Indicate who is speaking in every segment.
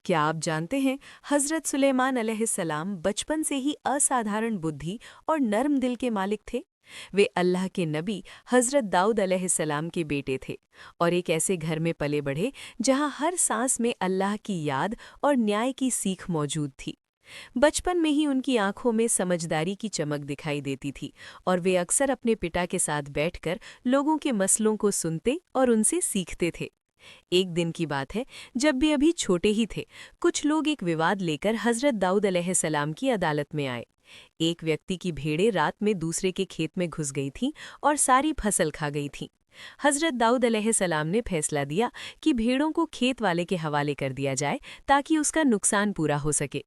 Speaker 1: क्या आप जानते हैं, हज़रत सुलेमान अलैहिस्सलाम बचपन से ही असाधारण बुद्धि और नर्म दिल के मालिक थे। वे अल्लाह के नबी हज़रत दाऊद अलैहिस्सलाम के बेटे थे और एक ऐसे घर में पले बढ़े जहां हर सांस में अल्लाह की याद और न्याय की सीख मौजूद थी। बचपन में ही उनकी आंखों में समझदारी की चमक दिखाई देती थी और वे अक्सर अपने पिता के साथ बैठकर लोगों के मसलों को सुनते और उनसे सीखते थे। एक दिन की बात है, जब भी अभी छोटे ही थे, कुछ लोग एक विवाद लेकर हजरत दाऊद अलैहिस्सलाम की अदालत में आए। एक व्यक्ति की भेड़ें रात में दूसरे के खेत में घुस गई थीं और सारी फसल खा गई थीं। हजरत दाऊद अलैहिस्सलाम ने फैसला दिया कि भेड़ों को खेत वाले के हवाले कर दिया जाए ताकि उसका नुकसान पूरा हो सके।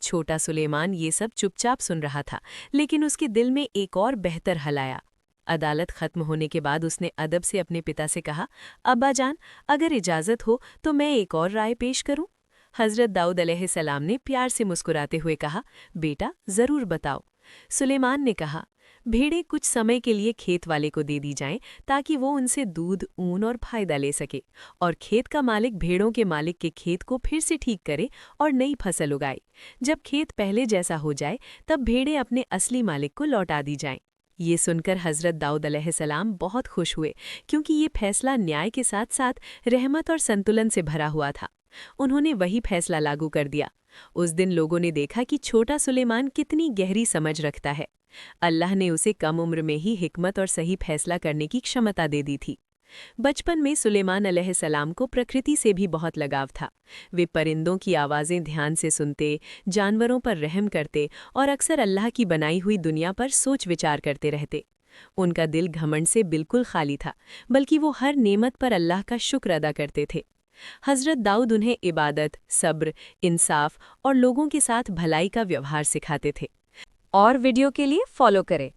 Speaker 1: छोटा सुलेमान ये सब चुपचाप सुन रहा था, लेकिन उसके दिल में एक और बेहतर हल आया। अदालत खत्म होने के बाद उसने अदब से अपने पिता से कहा, अब्बा जान, अगर इजाज़त हो तो मैं एक और राय पेश करूं? हज़रत दाऊद अलैहिस्सलाम ने प्यार से मुस्कुराते हुए कहा, बेटा ज़रूर बताओ। सुलेमान ने कहा, भेड़ें कुछ समय के लिए खेत वाले को दे दी जाएं ताकि वो उनसे दूध, ऊन और फायदा ले सके, और खेत का मालिक भेड़ों के मालिक के खेत को फिर से ठीक करे और नई फसल उगाए। जब खेत पहले जैसा हो जाए तब भेड़ें अपने असली मालिक को लौटा दी जाएं। ये सुनकर हज़रत दाऊद अलैहिस्सलाम बहुत खुश हुए, क्योंकि ये फैसला न्याय के साथ साथ रहमत और संतुलन से भरा हुआ था। उन्होंने वही फैसला लागू कर दिया। उस दिन लोगों ने देखा कि छोटा सुलेमान कितनी गहरी समझ रखता है। अल्लाह ने उसे कम उम्र में ही हिकमत और सही फैसला करने की क्षमता दे दी थी। बचपन में सुलेमान अलैहिस्सलाम को प्रकृति से भी बहुत लगाव था। वे परिंदों की आवाज़ें ध्यान से सुनते, जानवरों पर रहम करते और अक्सर अल्लाह की बनाई हुई दुनिया पर सोच विचार करते रहते। उनका दिल घमंड से बिल्कुल खाली था, बल्कि वो हर नेमत पर अल्लाह का शुक्र अदा करते थे। हज़रत दाऊद उन्हें इबादत, सब्र, इंसाफ और लोगों के साथ भलाई का व्यवहार सिखाते थे।
Speaker 2: और वीडियो के लिए फॉलो करें।